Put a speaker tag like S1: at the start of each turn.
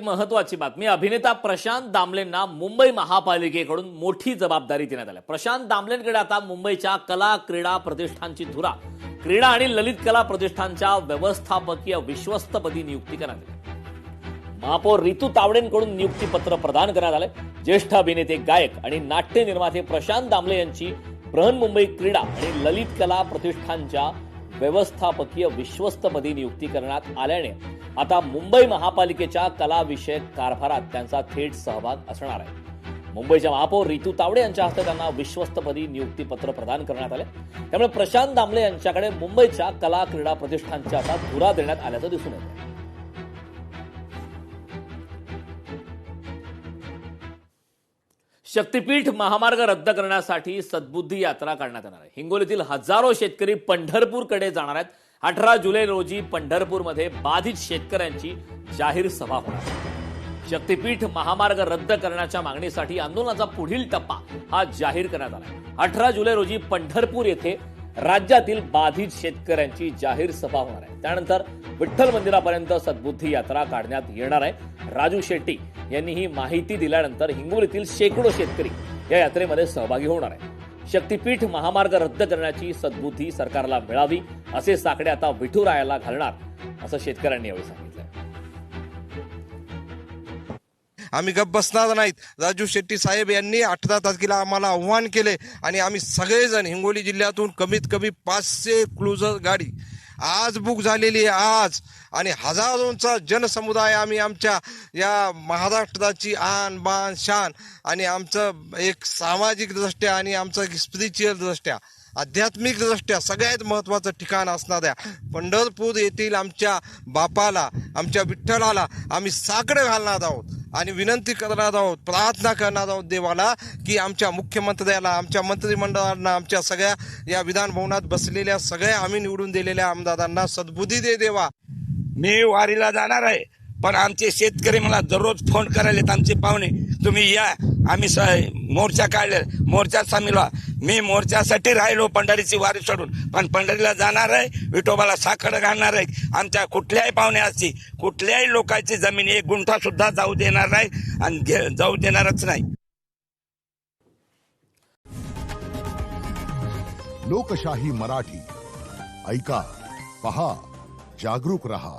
S1: महत्वाची बातमी, अभिनेता प्रशांत दामलेंना मुंबई महापालिकेकडून मोठी जबाबदारी देण्यात आली. प्रशांत दामलेंकडे आता मुंबईच्या कला क्रीडा प्रतिष्ठानची धुरा, क्रीडा आणि ललित कला प्रतिष्ठानच्या व्यवस्थापकीय विश्वस्तपदी नियुक्ती करण्यात आली. महापौर रितू तावडेंकडून नियुक्तीपत्र प्रदान करण्यात आले. ज्येष्ठ अभिनेते, गायक आणि नाट्य निर्माते प्रशांत दामले यांची बृहन्मुंबई क्रीडा आणि ललित कला प्रतिष्ठानच्या व्यवस्थापकीय विश्वस्तपदी नियुक्ती करण्यात आल्याने आता मुंबई महापालिकेच्या कलाविषयक कारभारात त्यांचा थेट सहभाग असणार आहे. मुंबईच्या महापौर रितू तावडे यांच्या हस्ते त्यांना विश्वस्तपदी नियुक्तीपत्र प्रदान करण्यात आले. त्यामुळे प्रशांत दामले यांच्याकडे मुंबईच्या कला क्रीडा प्रतिष्ठानच्या आता धुरा देण्यात आल्याचं दिसून येतं. शक्तीपीठ महामार्ग रद्द करण्यासाठी सद्बुद्धी यात्रा काढण्यात येणार आहे. हिंगोलीतील हजारो शेतकरी पंढरपूरकडे जाणार आहेत. 18 जुलै रोजी पंढरपूरमध्ये बाधित शेतकऱ्यांची जाहीर सभा होणार आहे. शक्तीपीठ महामार्ग रद्द करण्याच्या मागणीसाठी आंदोलनाचा पुढील टप्पा हा जाहीर करण्यात आला आहे. 18 जुलै रोजी पंढरपूर येथे राज्यातील बाधित शेतकऱ्यांची जाहीर सभा होणार आहे. त्यानंतर विठ्ठल मंदिरापर्यंत सद्बुद्धी यात्रा काढण्यात येणार आहे. राजू शेट्टी यांनी ही माहिती दिल्यानंतर हिंगोलीतील शेकडो शेतकरी या यात्रेमध्ये सहभागी होणार आहे. शक्तीपीठ महामार्ग रद्द करण्याची सद्बुद्धी सरकारला मिळावी असे साकडे आता विठुरायाला घालणार, असं शेतकऱ्यांनी यावेळी सांगितलं.
S2: आम्ही गप्प बसणार नाहीत. राजू शेट्टी साहेब यांनी 18 तारखेला आम्हाला आव्हान केले आणि आम्ही सगळेजण हिंगोली जिल्ह्यातून कमीत कमी 500 क्रुझर गाडी आज बुक झालेली आहे आज, आणि हजारोंचा जनसमुदाय आम्ही आमच्या या महाराष्ट्राची आन बान शान आणि आमचं एक सामाजिक दृष्ट्या आणि आमचं स्पिरिच्युअल दृष्ट्या आध्यात्मिक दृष्ट्या सगळ्यात महत्त्वाचं ठिकाण असणाऱ्या पंढरपूर येथील आमच्या बापाला, आमच्या विठ्ठलाला आम्ही साकडं घालणार आहोत आणि विनंती करणार आहोत, प्रार्थना करणार आहोत देवाला की आमच्या मुख्यमंत्र्याला, आमच्या मंत्रिमंडळांना, आमच्या सगळ्या या विधानभवनात बसलेल्या सगळ्या आम्ही निवडून दिलेल्या आमदारांना सद्बुद्धी दे देवा.
S3: मी वारीला जाणार आहे, पण आमचे शेतकरी मला दररोज फोन करायलेत, आमचे पाहुणे तुम्ही या, आम्ही मोर्चा काढले, मोर्चात सामील व्हा. मी मोर्चासाठी राहिलो पंढरीची वारी सोडून, पण पंढरीला जाणार आहे, विठोबाला साखर घालणार आहे. आमच्या कुठल्याही पाहुण्याची, कुठल्याही लोकांची जमीन 1 गुंठा सुद्धा जाऊ देणार नाही आणि जाऊ देणारच नाही.
S4: लोकशाही मराठी ऐका, पहा, जागरूक रहा.